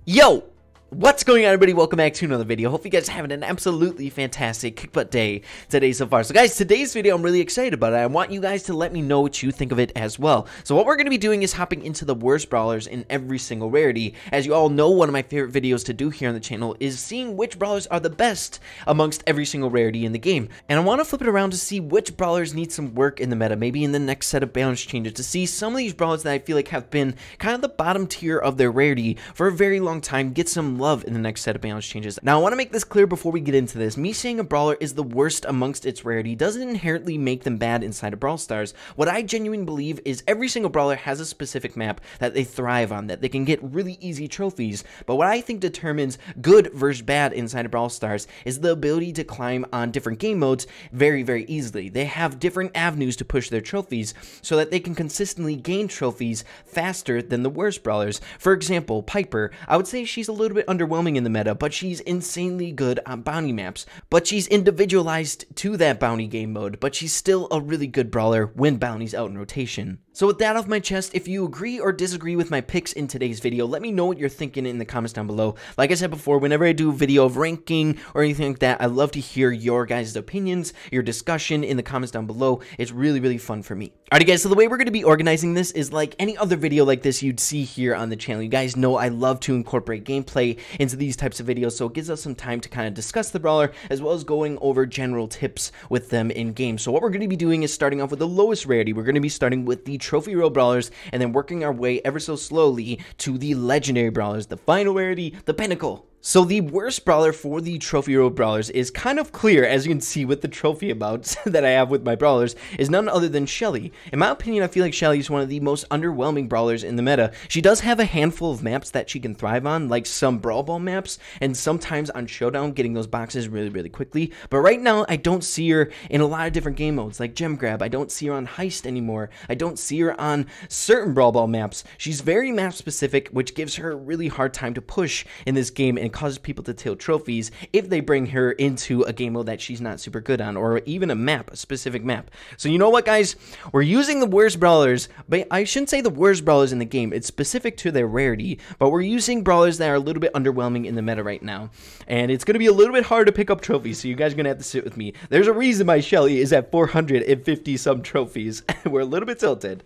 Yo! What's going on, everybody? Welcome back to another video. Hope you guys are having an absolutely fantastic kick butt day today so far. So guys, today's video I'm really excited about it. I want you guys to let me know what you think of it as well. So what we're going to be doing is hopping into the worst brawlers in every single rarity. As you all know, one of my favorite videos to do here on the channel is seeing which brawlers are the best amongst every single rarity in the game. And I want to flip it around to see which brawlers need some work in the meta, maybe in the next set of balance changes, to see some of these brawlers that I feel like have been kind of the bottom tier of their rarity for a very long time get some love in the next set of balance changes. Now I want to make this clear before we get into this. Me saying a brawler is the worst amongst its rarity doesn't inherently make them bad inside of Brawl Stars. What I genuinely believe is every single brawler has a specific map that they thrive on, that they can get really easy trophies. But what I think determines good versus bad inside of Brawl Stars is the ability to climb on different game modes very, very easily. They have different avenues to push their trophies so that they can consistently gain trophies faster than the worst brawlers. For example, Piper, I would say she's a little bit underwhelming in the meta, but she's insanely good on bounty maps. But she's individualized to that bounty game mode, but she's still a really good brawler when bounty's out in rotation. So with that off my chest, if you agree or disagree with my picks in today's video, let me know what you're thinking in the comments down below. Like I said before, whenever I do a video of ranking or anything like that, I love to hear your guys' opinions, your discussion in the comments down below. It's really, really fun for me. Alrighty guys, so the way we're going to be organizing this is like any other video like this you'd see here on the channel. You guys know I love to incorporate gameplay into these types of videos, so it gives us some time to kind of discuss the brawler as well as going over general tips with them in game. So what we're going to be doing is starting off with the lowest rarity. We're going to be starting with the trophy row brawlers and then working our way ever so slowly to the legendary brawlers, the final rarity, the pinnacle. So the worst brawler for the trophy row brawlers is kind of clear, as you can see with the trophy amounts that I have with my brawlers, is none other than Shelly. In my opinion, I feel like Shelly is one of the most underwhelming brawlers in the meta. She does have a handful of maps that she can thrive on, like some Brawl Ball maps, and sometimes on Showdown getting those boxes really, really quickly. But right now, I don't see her in a lot of different game modes, like Gem Grab. I don't see her on Heist anymore. I don't see her on certain Brawl Ball maps. She's very map specific, which gives her a really hard time to push in this game and causes people to tilt trophies if they bring her into a game mode that she's not super good on, or even a specific map. So you know what, guys? We're using the worst brawlers, but I shouldn't say the worst brawlers in the game. It's specific to their rarity, but we're using brawlers that are a little bit underwhelming in the meta right now, and it's going to be a little bit hard to pick up trophies, so you guys are going to have to sit with me. There's a reason my Shelly is at 450 some trophies. We're a little bit tilted.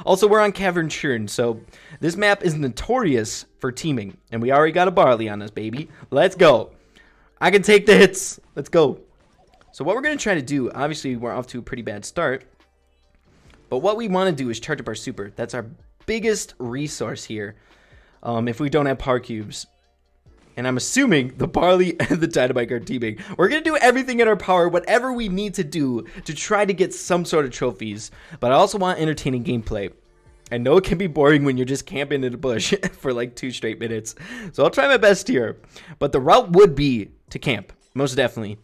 Also, we're on Cavern Churn, so this map is notorious for teaming, and we already got a Barley on us, baby. Let's go. I can take the hits. Let's go. So what we're going to try to do, obviously we're off to a pretty bad start, but what we want to do is charge up our super. That's our biggest resource here if we don't have power cubes. And I'm assuming the Barley and the Dynamite are teaming. We're going to do everything in our power, whatever we need to do to try to get some sort of trophies, but I also want entertaining gameplay. I know it can be boring when you're just camping in a bush for like 2 straight minutes. So I'll try my best here. But the route would be to camp, most definitely.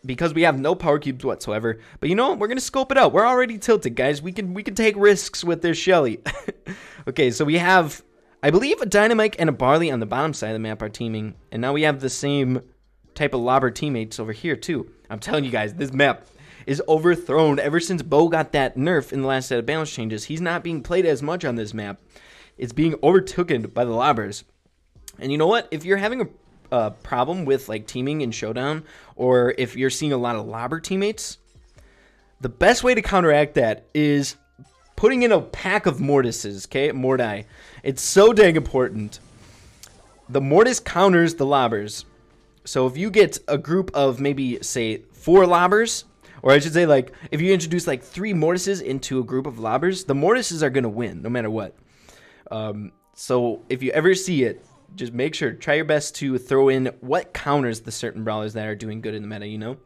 Because we have no power cubes whatsoever. But you know what? We're going to scope it out. We're already tilted, guys. We can take risks with this Shelly. Okay, so we have, I believe, a Dynamite and a Barley on the bottom side of the map are teaming. And now we have the same type of lobber teammates over here, too. I'm telling you guys, this map is overthrown. Ever since Bo got that nerf in the last set of balance changes, he's not being played as much on this map. It's being overtaken by the lobbers. And you know what? If you're having a problem with like teaming in Showdown, or if you're seeing a lot of lobber teammates, the best way to counteract that is putting in a pack of Mortises, okay? Morti. It's so dang important. The Mortis counters the lobbers. So if you get a group of maybe, say, 4 lobbers, or I should say, like, if you introduce, like, 3 Mortises into a group of lobbers, the Mortises are going to win, no matter what. So if you ever see it, just make sure, try your best to throw in what counters the certain brawlers that are doing good in the meta, you know?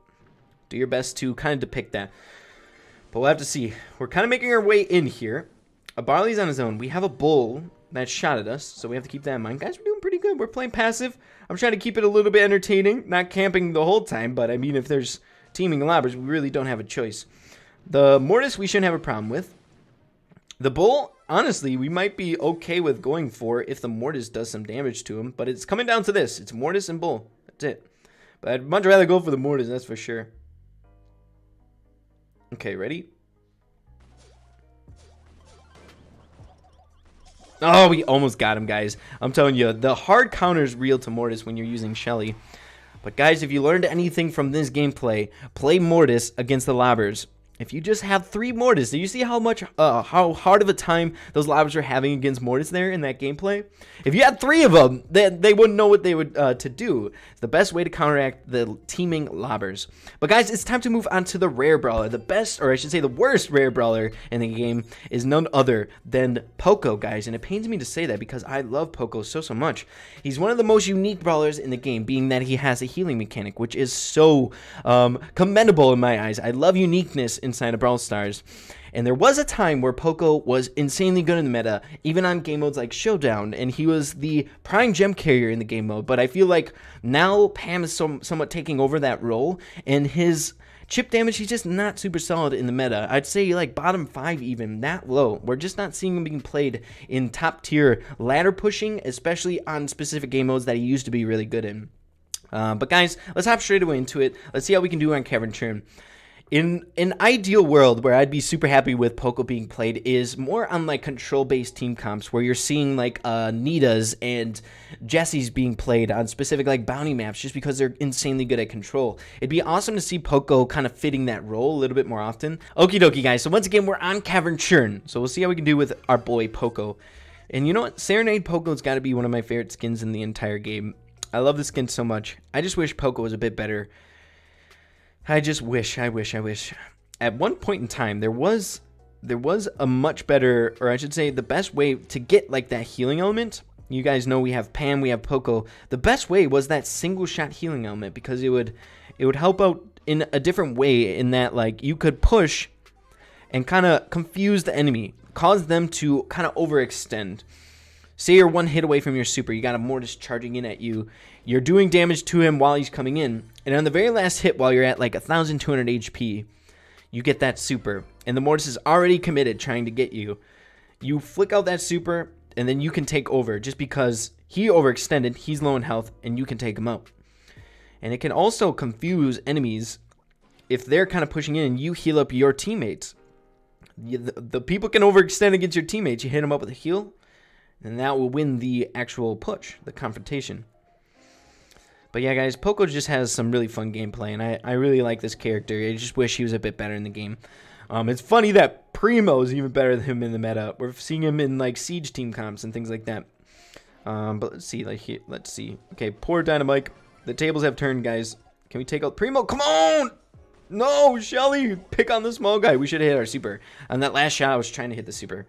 Do your best to kind of depict that. But we'll have to see. We're kind of making our way in here. A Barley's on his own. We have a Bull that shot at us, so we have to keep that in mind. Guys, we're doing pretty good. We're playing passive. I'm trying to keep it a little bit entertaining, not camping the whole time, but I mean, if there's teaming lobbers, we really don't have a choice. The Mortis we shouldn't have a problem with. The Bull, honestly, we might be okay with going for if the Mortis does some damage to him, but it's coming down to this. It's Mortis and Bull. That's it. But I'd much rather go for the Mortis, that's for sure. Okay, ready? Oh, we almost got him, guys. I'm telling you, the hard counter is real to Mortis when you're using Shelly. But guys, if you learned anything from this gameplay, play Mortis against the lobbers. If you just have 3 Mortis, do you see how hard of a time those lobbers are having against Mortis there in that gameplay? If you had 3 of them, then they wouldn't know what they would to do. It's the best way to counteract the teaming lobbers. But guys, it's time to move on to the rare brawler. The best, or I should say the worst rare brawler in the game is none other than Poco, guys. And it pains me to say that because I love Poco so much. He's one of the most unique brawlers in the game, being that he has a healing mechanic, which is so commendable in my eyes. I love uniqueness inside of Brawl Stars. And there was a time where Poco was insanely good in the meta, even on game modes like Showdown, and he was the prime gem carrier in the game mode. But I feel like now Pam is somewhat taking over that role, and his chip damage, he's just not super solid in the meta. I'd say like bottom 5 even, that low. We're just not seeing him being played in top tier ladder pushing, especially on specific game modes that he used to be really good in. But guys, let's hop straight away into it. Let's see how we can do on Cavern Churn. In an ideal world where I'd be super happy with Poco being played is more on like control-based team comps where you're seeing like Nita's and Jessie's being played on specific like bounty maps just because they're insanely good at control. It'd be awesome to see Poco kind of fitting that role a little bit more often. Okie dokie, guys. So once again, we're on Cavern Churn. So we'll see how we can do with our boy Poco. And you know what? Serenade Poco's got to be one of my favorite skins in the entire game. I love the skin so much. I just wish Poco was a bit better. I wish. At one point in time, there was a much better, or I should say the best way to get like that healing element. You guys know we have Pam, we have Poco. The best way was that single shot healing element because it would help out in a different way in that like you could push and kind of confuse the enemy, cause them to kind of overextend. Say you're 1 hit away from your super, you got a Mortis charging in at you. You're doing damage to him while he's coming in. And on the very last hit, while you're at like 1,200 HP, you get that super. And the Mortis is already committed trying to get you. You flick out that super, and then you can take over. Just because he overextended, he's low in health, and you can take him out. And it can also confuse enemies if they're kind of pushing in, you heal up your teammates. The people can overextend against your teammates. You hit them up with a heal, and that will win the actual push, the confrontation. But yeah, guys, Poco just has some really fun gameplay, and I really like this character. I just wish he was a bit better in the game. It's funny that Primo is even better than him in the meta. We're seeing him in like Siege team comps and things like that. But let's see, like here, let's see. Okay, poor Dynamite. The tables have turned, guys. Can we take out Primo? Come on! No, Shelly, pick on the small guy. We should have hit our super. On that last shot, I was trying to hit the super.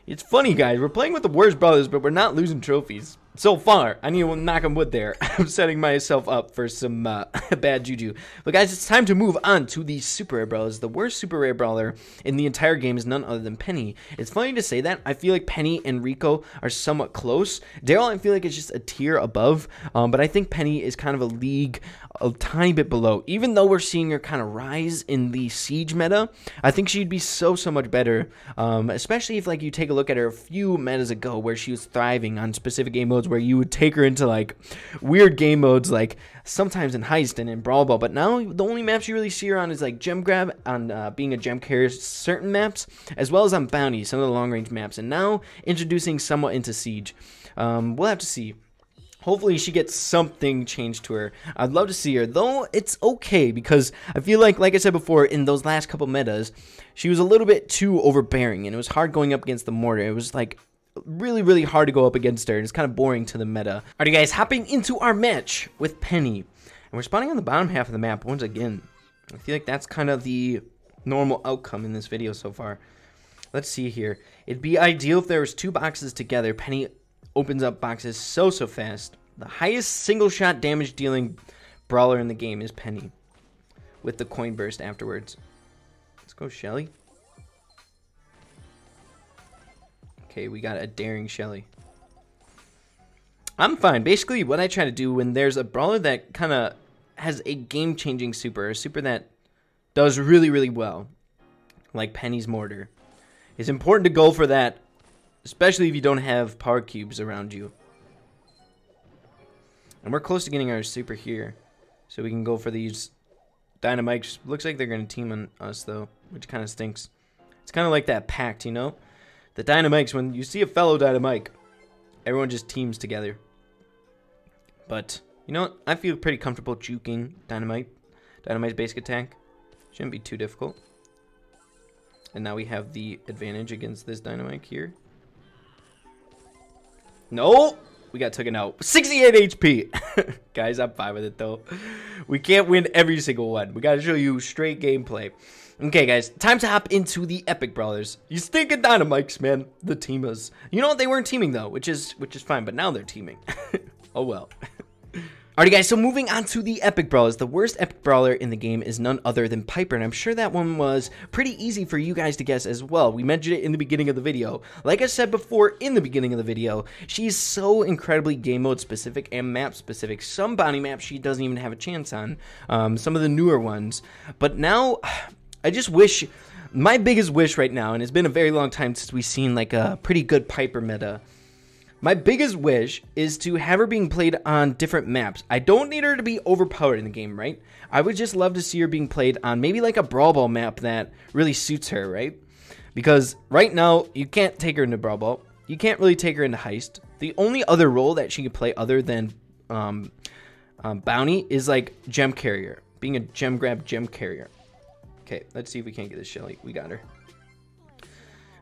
It's funny, guys. We're playing with the worst brothers, but we're not losing trophies. So far, I need to knock on wood there. I'm setting myself up for some bad juju. But guys, it's time to move on to the super rare brawlers. The worst super rare brawler in the entire game is none other than Penny. It's funny to say that. I feel like Penny and Rico are somewhat close. Daryl, I feel like it's just a tier above. But I think Penny is kind of a league a tiny bit below. Even though we're seeing her kind of rise in the Siege meta, I think she'd be so much better. Especially if like you take a look at her a few metas ago where she was thriving on specific game modes where you would take her into like weird game modes like sometimes in Heist and in Brawl Ball, but now the only maps you really see her on is like Gem Grab, on being a gem carrier certain maps, as well as on Bounty, some of the long range maps, and now introducing somewhat into Siege. We'll have to see. Hopefully she gets something changed to her. I'd love to see her, though it's okay because I feel like I said before, in those last couple metas, she was a little bit too overbearing, and it was hard going up against the Mortar. It was like really hard to go up against her, and it's kind of boring to the meta. Alright guys, hopping into our match with Penny. And we're spawning on the bottom half of the map once again. I feel like that's kind of the normal outcome in this video so far. Let's see here. It'd be ideal if there was 2 boxes together. Penny opens up boxes so fast. The highest single shot damage dealing brawler in the game is Penny, with the coin burst afterwards. Let's go Shelly. Okay, we got a daring Shelly. I'm fine. Basically, what I try to do when there's a brawler that kind of has a game-changing super, a super that does really well, like Penny's Mortar, it's important to go for that, especially if you don't have power cubes around you. And we're close to getting our super here, so we can go for these dynamites. Looks like they're going to team on us, though, which kind of stinks. It's kind of like that pact, you know? The Dynamites, when you see a fellow Dynamite, everyone just teams together. But, you know what? I feel pretty comfortable juking Dynamite. Dynamite's basic attack. Shouldn't be too difficult. And now we have the advantage against this Dynamite here. No! We got taken out. 68 HP. Guys, I'm fine with it, though. We can't win every single one. We got to show you straight gameplay. Okay, guys. Time to hop into the Epic Brawlers. You stinking Dynamites, man. The teamers. You know what? They weren't teaming, though, which is fine. But now they're teaming. Oh, well. Alright guys, so moving on to the Epic Brawlers. The worst Epic Brawler in the game is none other than Piper, and I'm sure that one was pretty easy for you guys to guess as well. We mentioned it in the beginning of the video. Like I said before in the beginning of the video, she's so incredibly game mode specific and map specific. Some bounty maps she doesn't even have a chance on, some of the newer ones. But now, I just wish, my biggest wish right now, and it's been a very long time since we've seen like a pretty good Piper meta. My biggest wish is to have her being played on different maps. I don't need her to be overpowered in the game, right? I would just love to see her being played on maybe like a Brawl Ball map that really suits her, right? Because right now, you can't take her into Brawl Ball. You can't really take her into Heist. The only other role that she can play other than Bounty is like Gem Carrier. Being a Gem Grab Gem Carrier. Okay, let's see if we can't get this Shelly. We got her.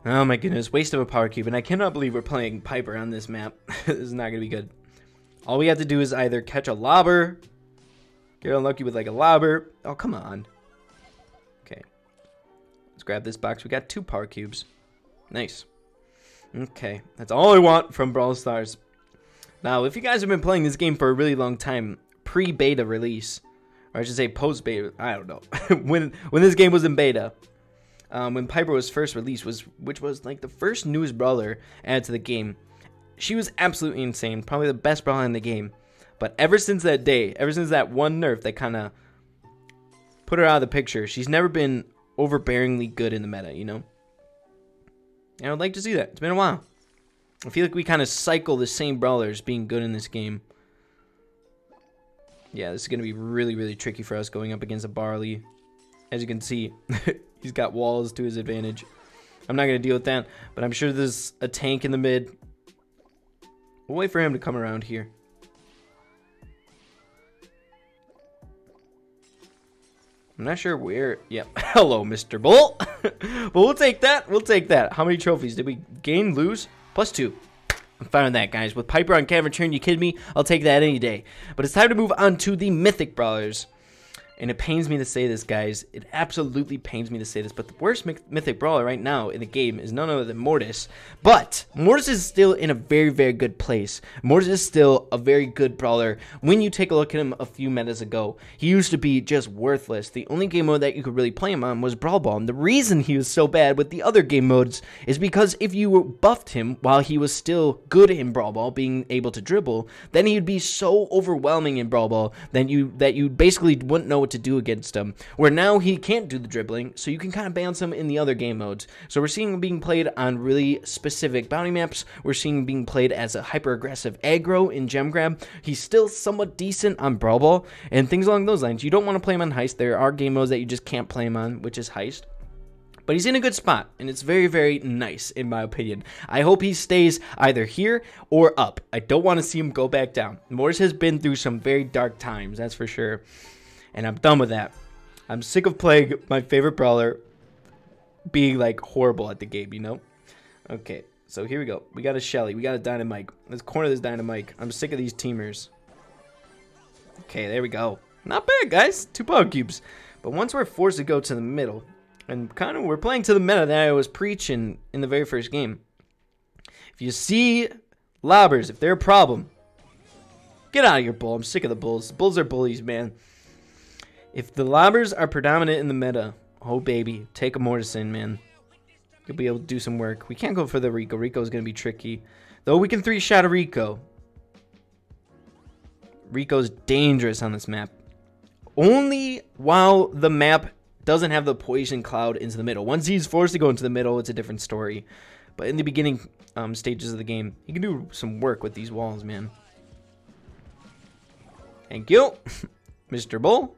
Oh my goodness, waste of a power cube, and I cannot believe we're playing Piper on this map. This is not going to be good. All we have to do is either catch a lobber, get unlucky with like a lobber. Oh, come on. Okay. Let's grab this box. We got 2 power cubes. Nice. Okay, that's all I want from Brawl Stars. Now, if you guys have been playing this game for a really long time, pre-beta release, or I should say post-beta, I don't know, when this game was in beta, when Piper was first released, which was like the first newest brawler added to the game. She was absolutely insane, probably the best brawler in the game. But ever since that day, ever since that one nerf that kind of put her out of the picture, she's never been overbearingly good in the meta, you know? And I would like to see that. It's been a while. I feel like we kind of cycle the same brawlers being good in this game. Yeah, this is going to be really, really tricky for us going up against a Barley. As you can see, he's got walls to his advantage. I'm not going to deal with that, but I'm sure there's a tank in the mid. We'll wait for him to come around here. I'm not sure where. Yep. Hello, Mr. Bull. But we'll take that. We'll take that. How many trophies did we gain, lose? +2. I'm fine with that, guys. With Piper on Cavern Turn, you kidding me? I'll take that any day. But it's time to move on to the Mythic Brawlers. And it pains me to say this, guys. It absolutely pains me to say this. But the worst Mythic Brawler right now in the game is none other than Mortis. But Mortis is still in a very, very good place. Mortis is still a very good brawler. When you take a look at him a few metas ago, he used to be just worthless. The only game mode that you could really play him on was Brawl Ball. And the reason he was so bad with the other game modes is because if you buffed him while he was still good in Brawl Ball, being able to dribble, then he'd be so overwhelming in Brawl Ball that you basically wouldn't know what to do against him, where now he can't do the dribbling, so you can kind of balance him in the other game modes. So we're seeing him being played on really specific bounty maps. We're seeing him being played as a hyper aggressive aggro in Gem Grab. He's still somewhat decent on Brawl Ball and things along those lines. You don't want to play him on Heist. There are game modes that you just can't play him on, which is Heist. But he's in a good spot, and it's very, very nice, in my opinion. I hope he stays either here or up. I don't want to see him go back down. Mortis has been through some very dark times, that's for sure. And I'm done with that. I'm sick of playing my favorite brawler being, like, horrible at the game, you know? Okay, so here we go. We got a Shelly. We got a Dynamite. Let's corner this Dynamite. I'm sick of these teamers. Okay, there we go. Not bad, guys. 2 power cubes. But once we're forced to go to the middle, and kind of we're playing to the meta that I was preaching in the very first game. If you see lobbers, if they're a problem, get out of here, bull. I'm sick of the bulls. Bulls are bullies, man. If the lobbers are predominant in the meta, oh baby, take a Mortis in, man. You'll be able to do some work. We can't go for the Rico. Rico's going to be tricky. Though we can 3-shot a Rico. Rico's dangerous on this map. Only while the map doesn't have the poison cloud into the middle. Once he's forced to go into the middle, it's a different story. But in the beginning stages of the game, he can do some work with these walls, man. Thank you, Mr. Bull.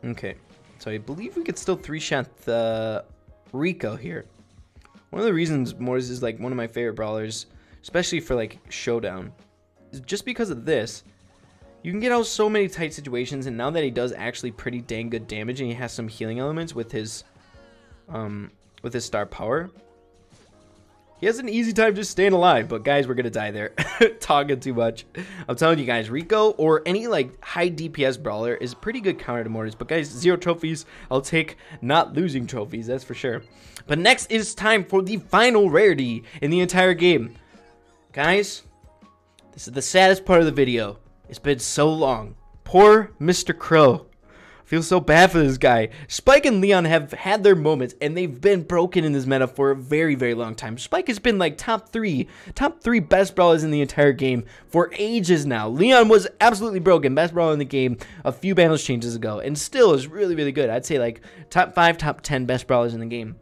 Okay. So I believe we could still 3-shot the Rico here. One of the reasons Mortis is like one of my favorite brawlers, especially for like Showdown, is just because of this. You can get out so many tight situations, and now that he does actually pretty dang good damage, and he has some healing elements with his star power, he has an easy time just staying alive. But guys, we're gonna die there. Talking too much. I'm telling you guys, Rico or any like high DPS brawler is a pretty good counter to Mortis. But guys, 0 trophies. I'll take not losing trophies, that's for sure. But next is time for the final rarity in the entire game. Guys, this is the saddest part of the video. It's been so long. Poor Mr. Crow. I feel so bad for this guy. Spike and Leon have had their moments, and they've been broken in this meta for a very, very long time. Spike has been like top three best brawlers in the entire game for ages now. Leon was absolutely broken, best brawler in the game a few balance changes ago, and still is really, really good. I'd say like top 5, top 10 best brawlers in the game.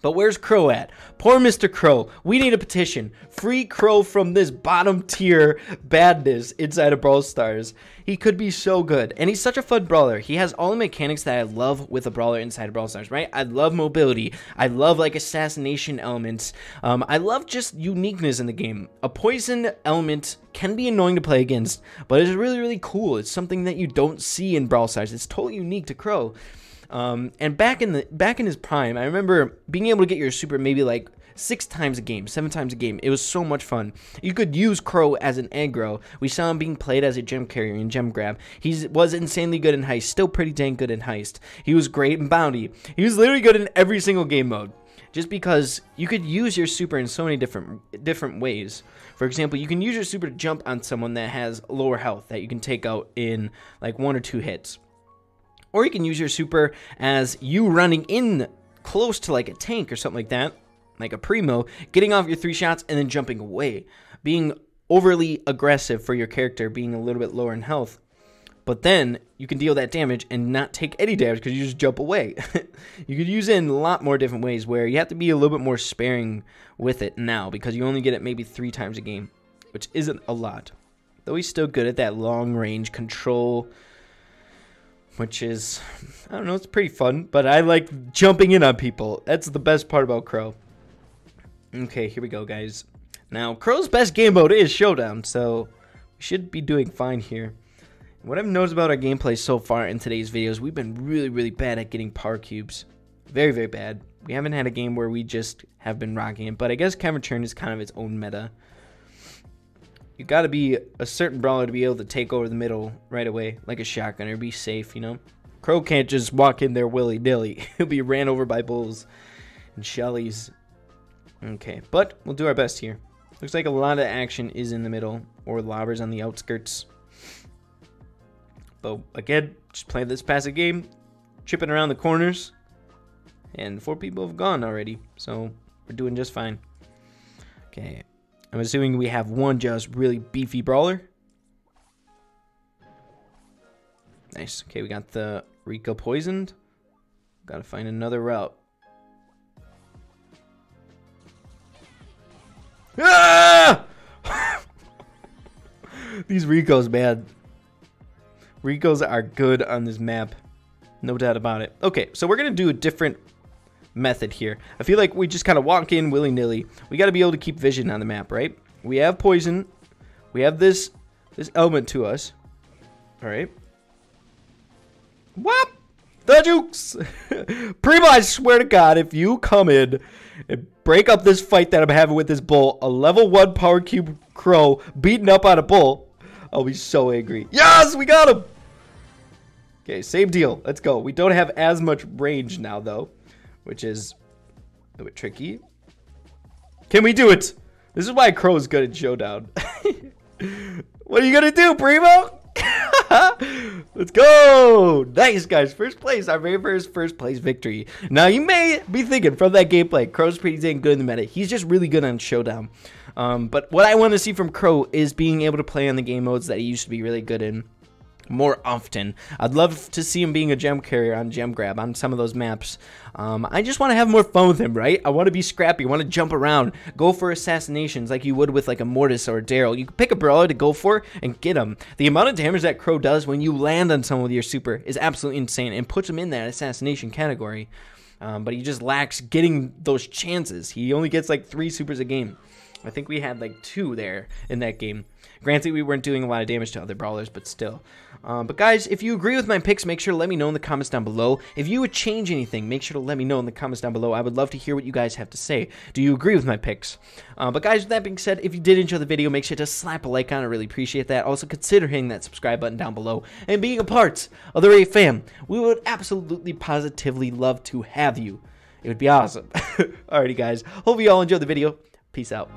But where's Crow at? Poor Mr. Crow. We need a petition. Free Crow from this bottom tier badness inside of Brawl Stars. He could be so good. And he's such a fun brawler. He has all the mechanics that I love with a brawler inside of Brawl Stars, right? I love mobility. I love like assassination elements. I love just uniqueness in the game. A poison element can be annoying to play against, but it's really, really cool. It's something that you don't see in Brawl Stars. It's totally unique to Crow. And back in his prime, I remember being able to get your super maybe like 6 times a game, 7 times a game. It was so much fun. You could use Crow as an aggro. We saw him being played as a gem carrier in gem grab. He was insanely good in heist, still pretty dang good in heist. He was great in bounty. He was literally good in every single game mode. Just because you could use your super in so many different ways. For example, you can use your super to jump on someone that has lower health that you can take out in like 1 or 2 hits. Or you can use your super as you running in close to like a tank or something like that, like a primo, getting off your 3 shots and then jumping away. Being overly aggressive for your character, being a little bit lower in health. But then you can deal that damage and not take any damage because you just jump away. You could use it in a lot more different ways where you have to be a little bit more sparing with it now because you only get it maybe 3 times a game, which isn't a lot. Though he's still good at that long range control, which is, I don't know, it's pretty fun, but I like jumping in on people. That's the best part about Crow. Okay, here we go, guys. Now, Crow's best game mode is Showdown, so we should be doing fine here. What I've noticed about our gameplay so far in today's videos, we've been really, really bad at getting power cubes. Very, very bad. We haven't had a game where we just have been rocking it, but I guess Camera Turn is kind of its own meta. You gotta be a certain brawler to be able to take over the middle right away, like a shotgunner, be safe, you know? Crow can't just walk in there willy-nilly. He'll be ran over by bulls and Shellys. Okay, but we'll do our best here. Looks like a lot of action is in the middle, or lobbers on the outskirts. But again, just playing this passive game, tripping around the corners, and 4 people have gone already, so we're doing just fine. Okay. I'm assuming we have one just really beefy brawler. Nice. Okay, we got the Rico poisoned. Gotta find another route. Ah! These Ricos, man. Ricos are good on this map. No doubt about it. Okay, so we're gonna do a different method here. I feel like we just kind of walk in willy-nilly. We got to be able to keep vision on the map, right? We have poison. We have this element to us. All right. Whop! The jukes! Primo, I swear to God, if you come in and break up this fight that I'm having with this bull, a level 1 power cube Crow beating up on a bull, I'll be so angry. Yes, we got him! Okay, same deal. Let's go. We don't have as much range now, though, which is a bit tricky. Can we do it? This is why Crow is good at Showdown. What are you gonna do, Primo? Let's go! Nice, guys. First place. Our very first place victory. Now, you may be thinking from that gameplay, Crow's pretty dang good in the meta. He's just really good on Showdown. But what I want to see from Crow is being able to play on the game modes that he used to be really good in. more often. I'd love to see him being a gem carrier on gem grab on some of those maps. I just want to have more fun with him, right? I want to be scrappy. I want to jump around, go for assassinations like you would with like a Mortis or a Daryl. You can pick a brawler to go for and get him. The amount of damage that Crow does when you land on someone with your super is absolutely insane and puts him in that assassination category. But he just lacks getting those chances. He only gets like 3 supers a game. I think we had like 2 there in that game. Granted, we weren't doing a lot of damage to other brawlers, but still. But guys, if you agree with my picks, make sure to let me know in the comments down below. If you would change anything, make sure to let me know in the comments down below. I would love to hear what you guys have to say. Do you agree with my picks? But guys, with that being said, if you did enjoy the video, make sure to slap a like on it. I really appreciate that. Also, consider hitting that subscribe button down below and being a part of the RARITY fam. We would absolutely, positively love to have you. It would be awesome. Alrighty, guys. Hope you all enjoyed the video. Peace out.